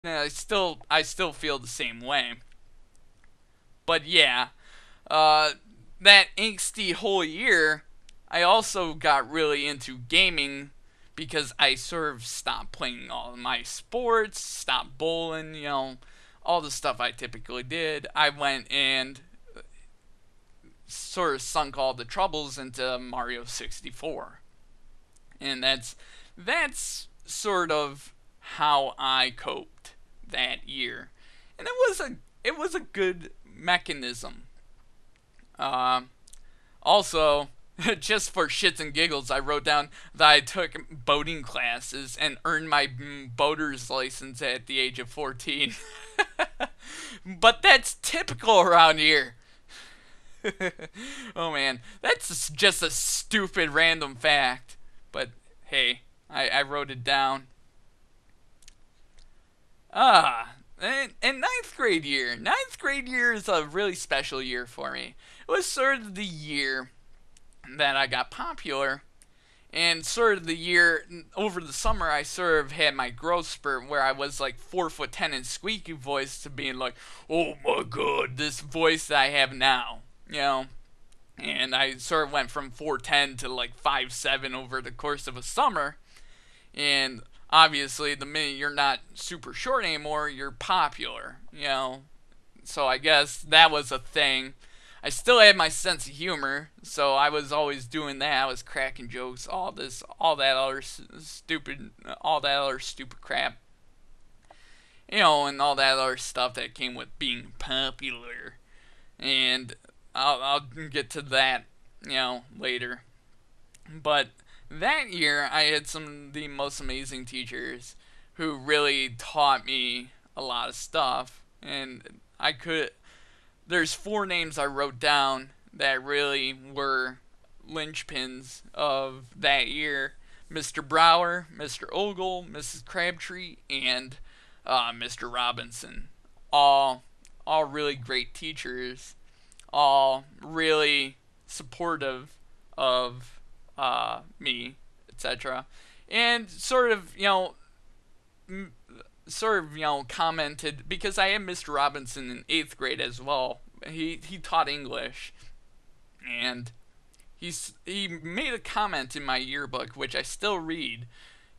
And I still feel the same way. But yeah, uh, that angsty whole year, I also got really into gaming because I sort of stopped playing all of my sports, stopped bowling, all the stuff I typically did. I went and sort of sunk all the troubles into Mario 64. And that's sort of how I coped that year. And it was a good mechanism. Uh, Also, just for shits and giggles, I wrote down that I took boating classes and earned my boater's license at the age of 14. But that's typical around here. Oh man, that's just a stupid random fact. But hey, I wrote it down. And ninth grade year. Ninth grade year is a really special year for me. It was sort of the year that I got popular, and sort of the year over the summer I sort of had my growth spurt where I was like 4'10" and squeaky voice to being like, oh my god, this voice that I have now, And I sort of went from 4'10" to like 5'7" over the course of a summer, and obviously the minute you're not super short anymore, you're popular. So I guess that was a thing. I still had my sense of humor, so I was always doing that. I was cracking jokes, all that other stupid crap, and all that other stuff that came with being popular. And I'll get to that, later. But that year, I had some of the most amazing teachers who really taught me a lot of stuff, and there's four names I wrote down that really were linchpins of that year: Mr. Brower, Mr. Ogle, Mrs. Crabtree, and Mr. Robinson. All, all really great teachers. All really supportive of me, etc. And commented because I had Mr. Robinson in eighth grade as well. He taught English, and he made a comment in my yearbook, which I still read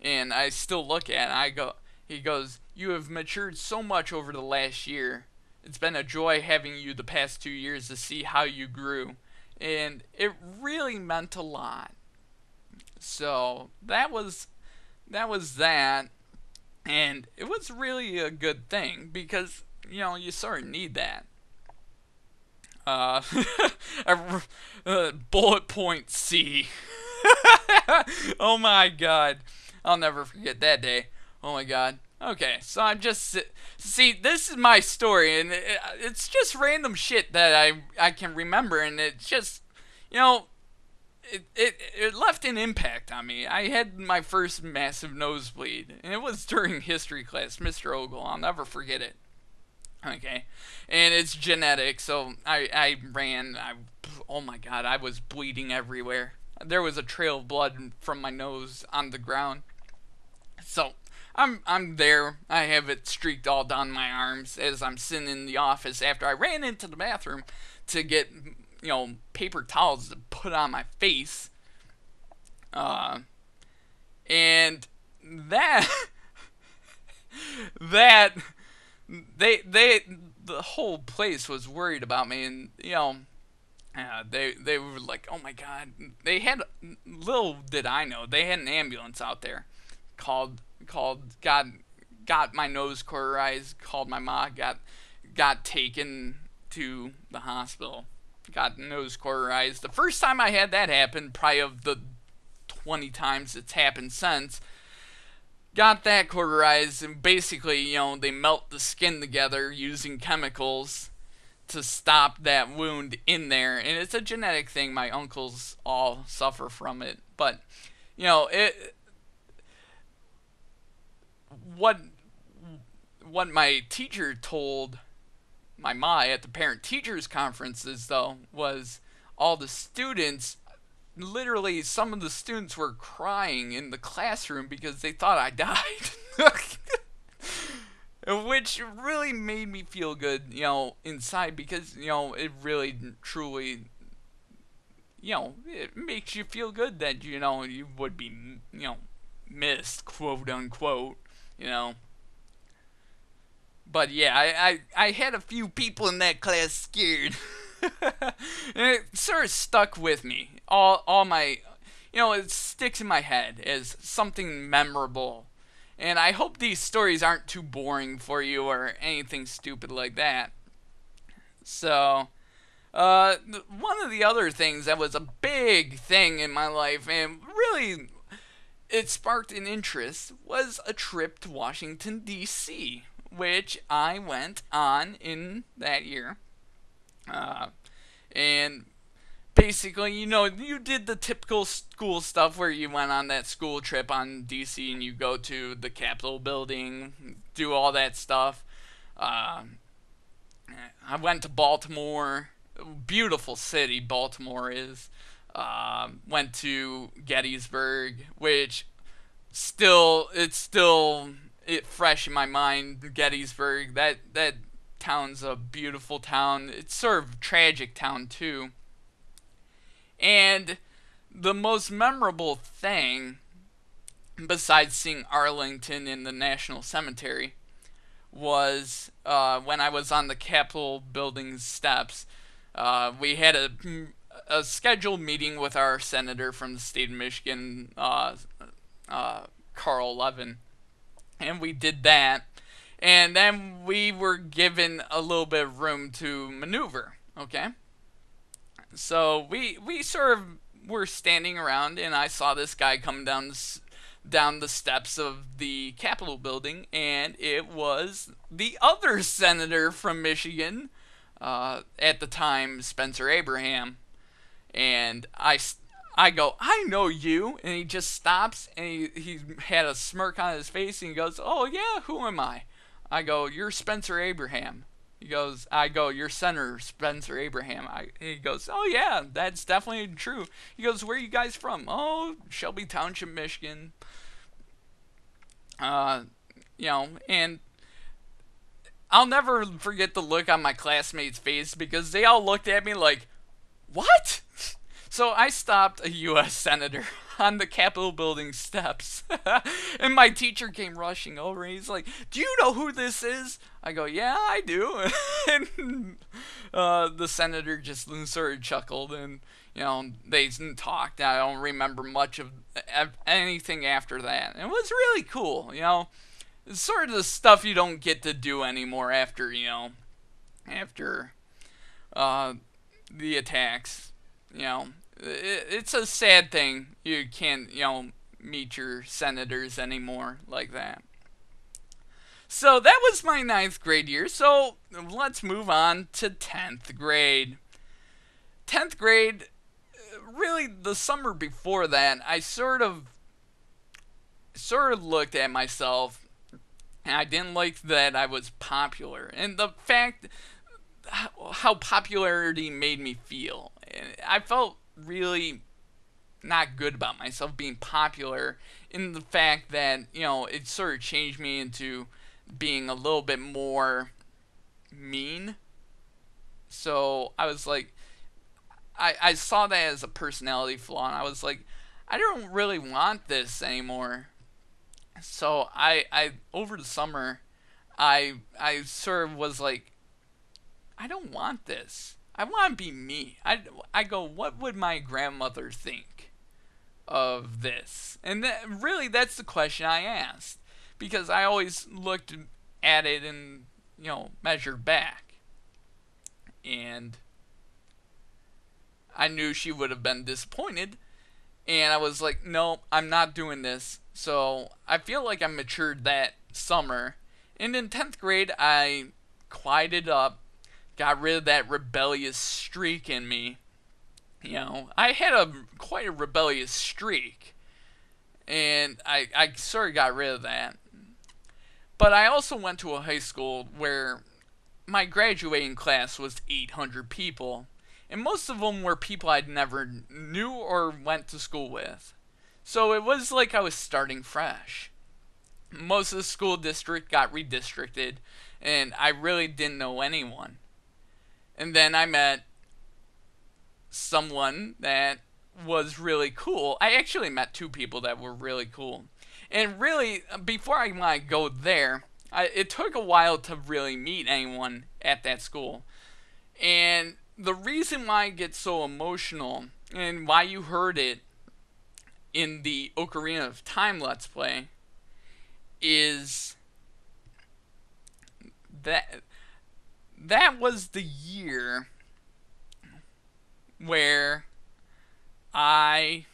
and I still look at. And he goes, "You have matured so much over the last year. It's been a joy having you the past 2 years to see how you grew," and it really meant a lot. So that, and it was really a good thing because you sort of need that. Uh, Bullet point C. Oh my god, I'll never forget that day. Oh my god. Okay, so I'm just see. This is my story, and it's just random shit that I can remember, and it's just you know it left an impact on me. I had my first massive nosebleed, and it was during history class, Mr. Ogle. I'll never forget it. Okay, and it's genetic, so I ran. Oh my god, I was bleeding everywhere. There was a trail of blood from my nose on the ground. So I'm there. I have it streaked all down my arms as I'm sitting in the office after I ran into the bathroom to get paper towels to put on my face. Uh, and that that they the whole place was worried about me, and they were like, oh my god. They had, little did I know, they had an ambulance out there. Got my nose cauterized, called my mom, got taken to the hospital, got nose cauterized. The first time I had that happen, probably of the 20 times it's happened since, got that cauterized, and basically, they melt the skin together using chemicals to stop that wound in there. And it's a genetic thing. My uncles all suffer from it. But, it what my teacher told my mom at the parent teachers conferences, though, was all the students, literally some of the students were crying in the classroom because they thought I died. which really made me feel good, inside because, it really truly, it makes you feel good that, you would be, missed, quote unquote, you know. But yeah, I had a few people in that class scared. And it sort of stuck with me. All my, it sticks in my head as something memorable. And I hope these stories aren't too boring for you or anything stupid like that. So, one of the other things that was a big thing in my life, and really it sparked an interest, was a trip to Washington, D.C., which I went on in that year. Uh, and basically, you did the typical school stuff where you went on that school trip on DC and you go to the Capitol building, do all that stuff. Uh, I went to Baltimore, beautiful city Baltimore is. Went to Gettysburg, which it's fresh in my mind. Gettysburg, that town's a beautiful town. It's sort of a tragic town too. And the most memorable thing, besides seeing Arlington in the National Cemetery, was when I was on the Capitol building steps. We had a scheduled meeting with our senator from the state of Michigan, Carl Levin, and we did that. And then we were given a little bit of room to maneuver. Okay, so we sort of were standing around, and I saw this guy come down the steps of the Capitol building, and it was the other senator from Michigan, at the time, Spencer Abraham. And I go, I know you. And he just stops, and he had a smirk on his face, and he goes, oh, yeah, who am I? I go, you're Spencer Abraham. I go, you're Senator Spencer Abraham. He goes, oh, yeah, that's definitely true. He goes, where are you guys from? Oh, Shelby Township, Michigan. Uh, and I'll never forget the look on my classmates' face because they all looked at me like, what? So I stopped a U.S. Senator on the Capitol building steps. And my teacher came rushing over and he's like, do you know who this is? I go, yeah, I do. And the senator just sort of chuckled and, they talked. I don't remember much of anything after that. It was really cool, It's sort of the stuff you don't get to do anymore after the attacks. It's a sad thing. You can't, meet your senators anymore like that. So that was my ninth grade year. So let's move on to 10th grade. 10th grade, really the summer before that, I sort of looked at myself, and I didn't like that I was popular. And the fact how popularity made me feel. I felt really not good about myself being popular, in the fact that, it sort of changed me into being a little bit more mean. So I was like, I saw that as a personality flaw, and I was like, I don't really want this anymore. So I over the summer, I sort of was like, I don't want this. I want to be me. I go, what would my grandmother think of this? And really, that's the question I asked. Because I always looked at it and, measured back. And I knew she would have been disappointed. And I was like, no, I'm not doing this. So I feel like I matured that summer. And in 10th grade, I quieted up, got rid of that rebellious streak in me. I had quite a rebellious streak. And I sort of got rid of that. But I also went to a high school where my graduating class was 800 people. And most of them were people I'd never knew or went to school with. So it was like I was starting fresh. most of the school district got redistricted, and I really didn't know anyone. And then I met someone that was really cool. I actually met two people that were really cool. And really, before I want to go there, it took a while to really meet anyone at that school. And the reason why I get so emotional and why you heard it in the Ocarina of Time Let's Play is that that was the year where I,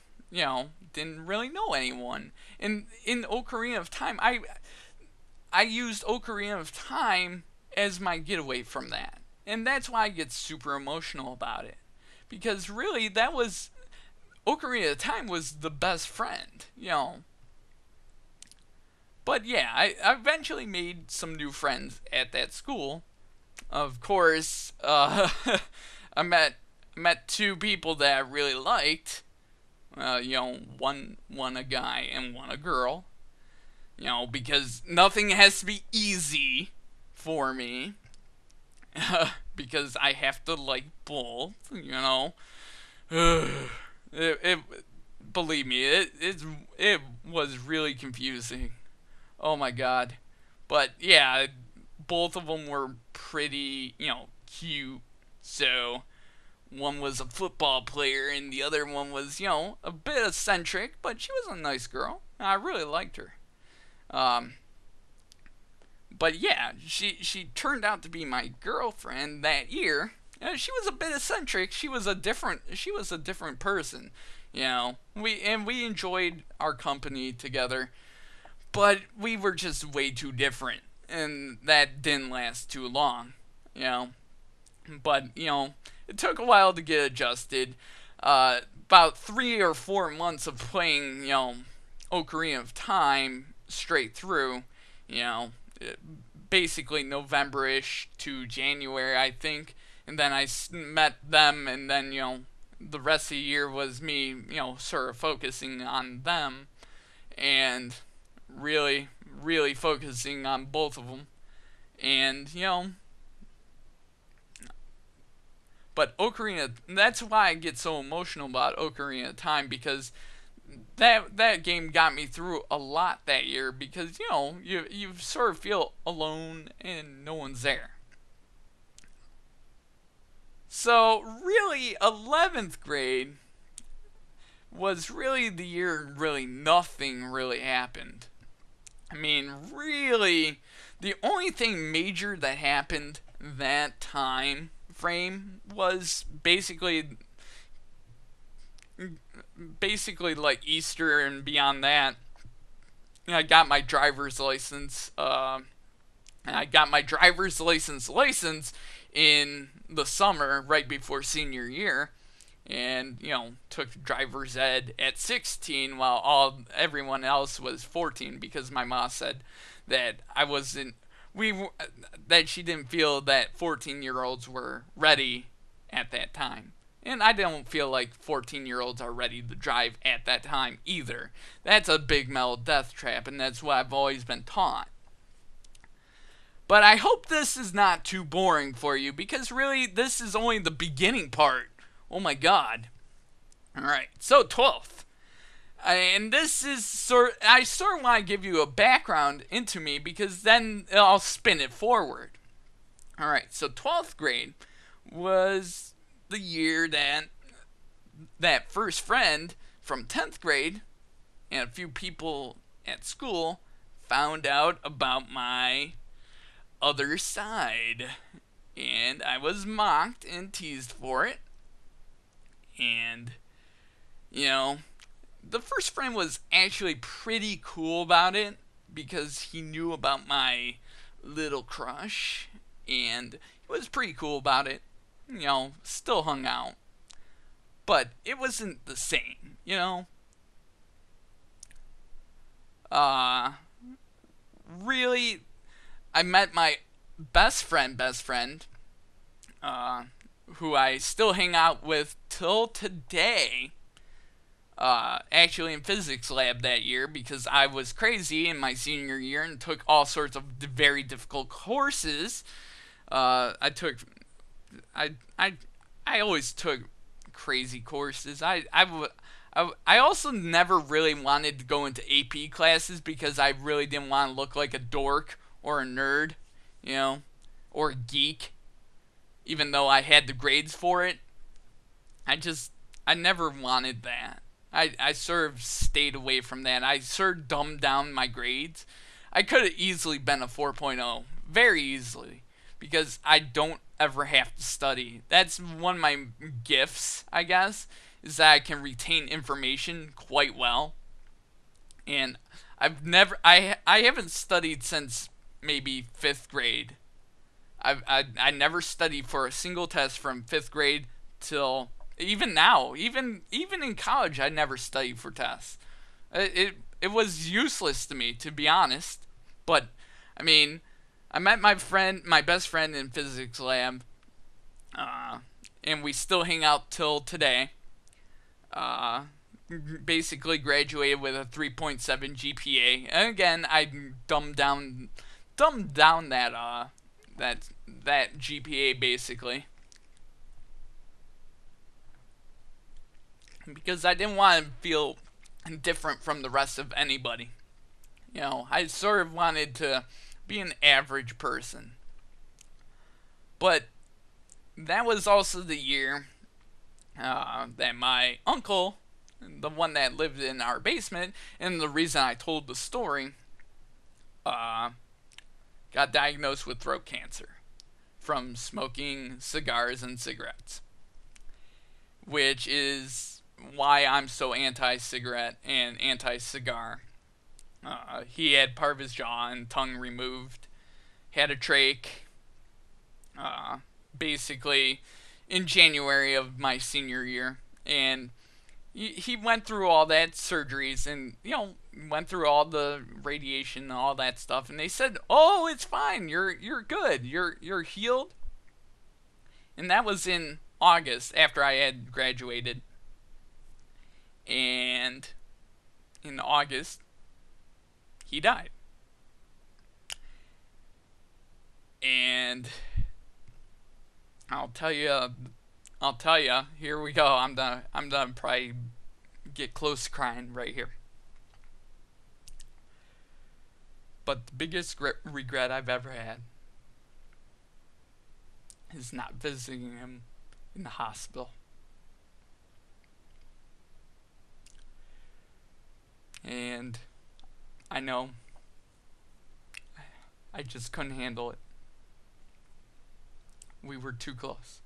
didn't really know anyone. And in Ocarina of Time, I used Ocarina of Time as my getaway from that. And that's why I get super emotional about it. Because really, that was Ocarina of Time was the best friend. But yeah, I eventually made some new friends at that school. Of course, I met two people that I really liked. One a guy and one a girl. Because nothing has to be easy for me. Because I have to like both. it believe me, it was really confusing. Oh my god. But yeah, both of them were pretty, cute. So one was a football player and the other one was, a bit eccentric, but she was a nice girl. I really liked her. Um, but yeah, she turned out to be my girlfriend that year. She was a bit eccentric. She was a different person. We enjoyed our company together, but we were just way too different, and that didn't last too long. You know, but it took a while to get adjusted. About 3 or 4 months of playing, Ocarina of Time straight through. You know, basically November-ish to January, I think, and then I met them, and then the rest of the year was me, sort of focusing on them, and really, really focusing on both of them, and but Ocarina, that's why I get so emotional about Ocarina of Time, because that game got me through a lot that year, because you sort of feel alone and no one's there. So really, 11th grade was really the year really nothing really happened. I mean, really, the only thing major that happened that time frame was basically like Easter and beyond that. I got my driver's license. And I got my driver's license in the summer right before senior year, and took driver's ed at 16 while everyone else was 14, because my mom said that I wasn't we that she didn't feel that 14-year-olds were ready at that time. And I don't feel like 14-year-olds are ready to drive at that time either. That's a big metal death trap, and that's what I've always been taught. But I hope this is not too boring for you, because really, this is only the beginning part. Oh my god. Alright, so 12th. And this is I sort of want to give you a background into me, because then I'll spin it forward. Alright, so 12th grade was the year that first friend from 10th grade and a few people at school found out about my other side, and I was mocked and teased for it. And the first friend was actually pretty cool about it, because he knew about my little crush, and he was pretty cool about it. Still hung out, but it wasn't the same. Really, I met my best friend, who I still hang out with till today. actually in physics lab that year because I was crazy in my senior year and took all sorts of very difficult courses. I took, I, I, I always took crazy courses. I also never really wanted to go into AP classes because I really didn't want to look like a dork or a nerd, you know, or a geek, even though I had the grades for it. I never wanted that. I sort of stayed away from that. I sort of dumbed down my grades. I could have easily been a 4.0, very easily, because I don't ever have to study. That's one of my gifts, I guess, is that I can retain information quite well. And I haven't studied since maybe 5th grade. I never studied for a single test from 5th grade till even now, even in college, I never studied for tests. It was useless to me, to be honest. But I mean, I met my best friend in physics lab, and we still hang out till today. Uh, Basically graduated with a 3.7 GPA. And again, I dumbed down that GPA basically, because I didn't want to feel different from the rest of anybody. You know, I sort of wanted to be an average person. But that was also the year that my uncle, the one that lived in our basement, and the reason I told the story, got diagnosed with throat cancer from smoking cigars and cigarettes, which is why I'm so anti-cigarette and anti-cigar. He had part of his jaw and tongue removed, had a trach, basically in January of my senior year, and he went through all that surgeries and went through all the radiation and all that stuff, and they said, "Oh, it's fine. You're good. You're healed." And that was in August after I had graduated. And in August, he died. And I'll tell you, here we go. I'm done probably get close to crying right here. But the biggest regret I've ever had is not visiting him in the hospital. And I know I just couldn't handle it. We were too close.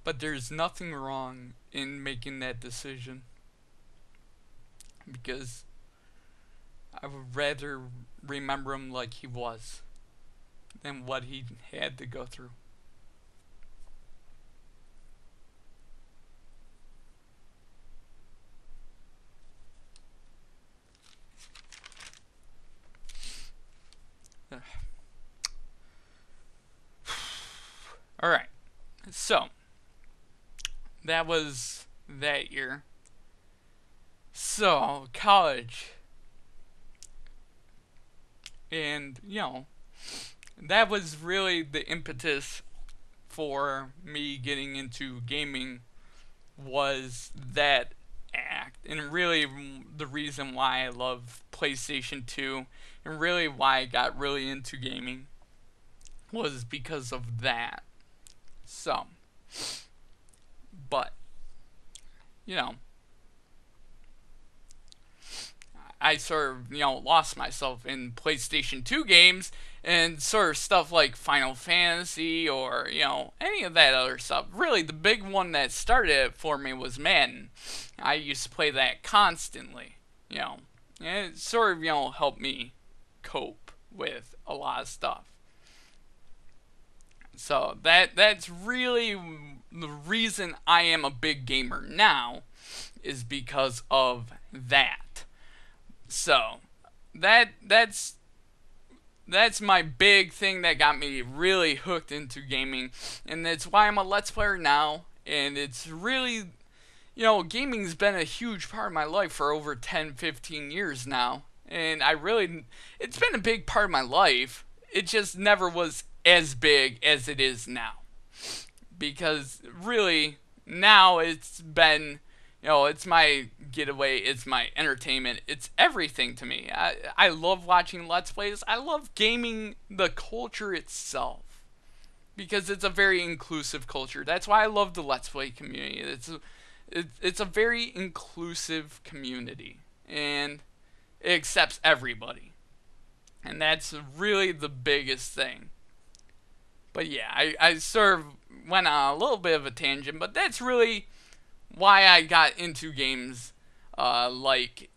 But there's nothing wrong in making that decision, because I would rather remember him like he was than what he had to go through. Alright, so that was that year. So, college. And, that was really the impetus for me getting into gaming, was that act. And really the reason why I love PlayStation 2 and really why I got really into gaming was because of that. So, but, I sort of, lost myself in PlayStation 2 games and sort of stuff like Final Fantasy or, any of that other stuff. Really, the big one that started it for me was Madden. I used to play that constantly, and it sort of, helped me cope with a lot of stuff. So that's really the reason I am a big gamer now, is because of that. So that's my big thing that got me really hooked into gaming, and that's why I'm a Let's Player now, and it's really, gaming's been a huge part of my life for over 10, 15 years now. And it's been a big part of my life. It just never was as big as it is now. Because really, now it's been, it's my getaway, it's my entertainment, it's everything to me. I love watching Let's Plays. I love gaming the culture itself. Because it's a very inclusive culture. That's why I love the Let's Play community. It's a very inclusive community. And it accepts everybody. And that's really the biggest thing. But yeah, I sort of went on a little bit of a tangent, but that's really why I got into games like,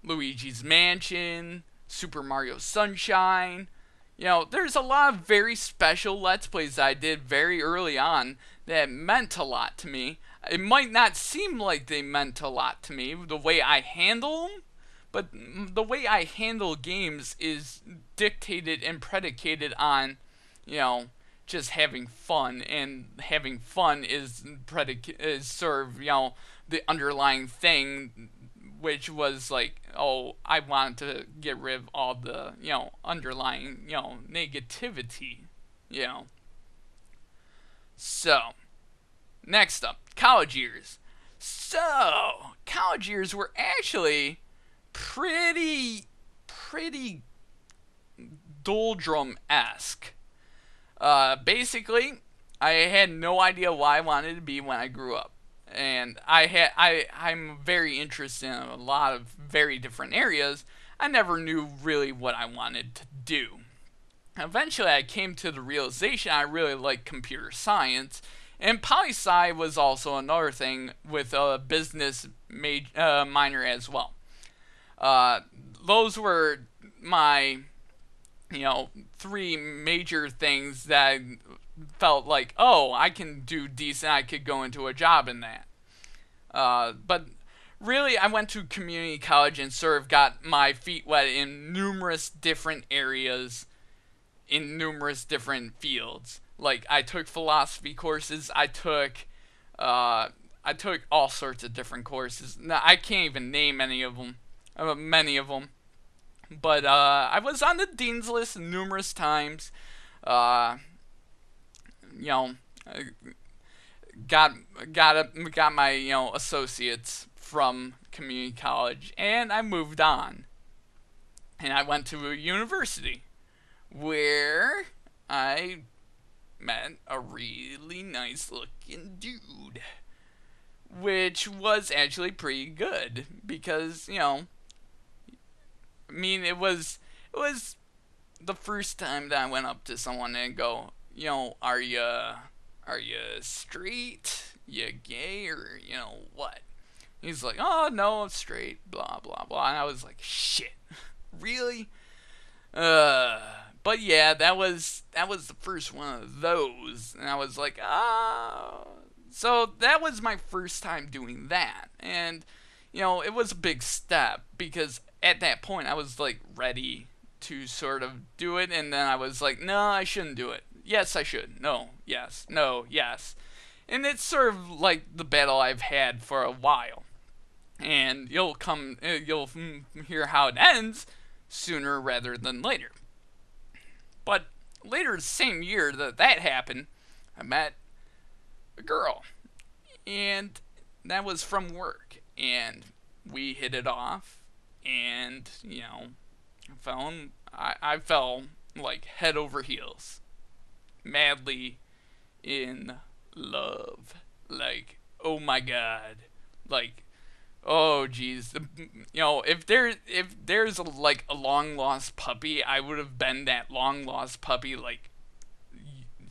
Luigi's Mansion, Super Mario Sunshine. There's a lot of very special Let's Plays I did very early on that meant a lot to me. It might not seem like they meant a lot to me, the way I handle them, but the way I handle games is dictated and predicated on, just having fun, and having fun is sort of, the underlying thing, which was like, oh, I wanted to get rid of all the, underlying, negativity, So, next up, college years. So, college years were actually pretty doldrum-esque. Basically, I had no idea what I wanted to be when I grew up. And I'm very interested in a lot of very different areas. I never knew really what I wanted to do. Eventually, I came to the realization I really liked computer science, and poli-sci was also another thing with a business minor as well. Those were my, three major things that I felt like, oh, I can do decent, I could go into a job in that. But really, I went to community college and sort of got my feet wet in numerous different areas, in numerous different fields. Like, I took philosophy courses, I took all sorts of different courses. Now, I can't even name any of them, many of them. But I was on the dean's list numerous times. You know, got my associates from community college, and I moved on, and I went to a university where I met a really nice looking dude, which was actually pretty good because it was the first time that I went up to someone and go, are you straight? You gay, or what? He's like, oh no, I'm straight, blah blah blah. And I was like, shit, really? But yeah, that was the first one of those, and I was like, ah. So that was my first time doing that, and it was a big step because at that point I was like ready to sort of do it, and then I was like, no, I shouldn't do it. Yes, I should. No, yes, no, yes. And it's sort of like the battle I've had for a while. And you'll hear how it ends sooner rather than later. But later the same year that happened, I met a girl. And that was from work. And we hit it off. And, I fell like head over heels. Madly in love. Like, oh my god. Like, oh jeez. If there's a long lost puppy, I would have been that long lost puppy, like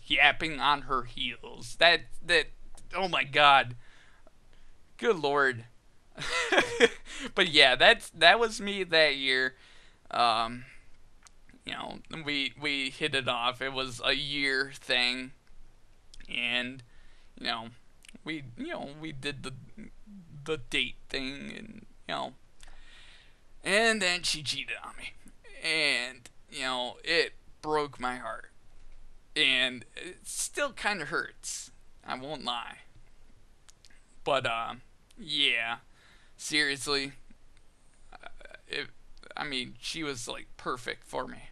yapping on her heels. That oh my god. Good lord. But yeah, that was me that year. We hit it off. It was a year thing, and we did the date thing, and then she cheated on me, and it broke my heart, and it still kind of hurts. I won't lie. But yeah, seriously, it, I mean, she was like perfect for me.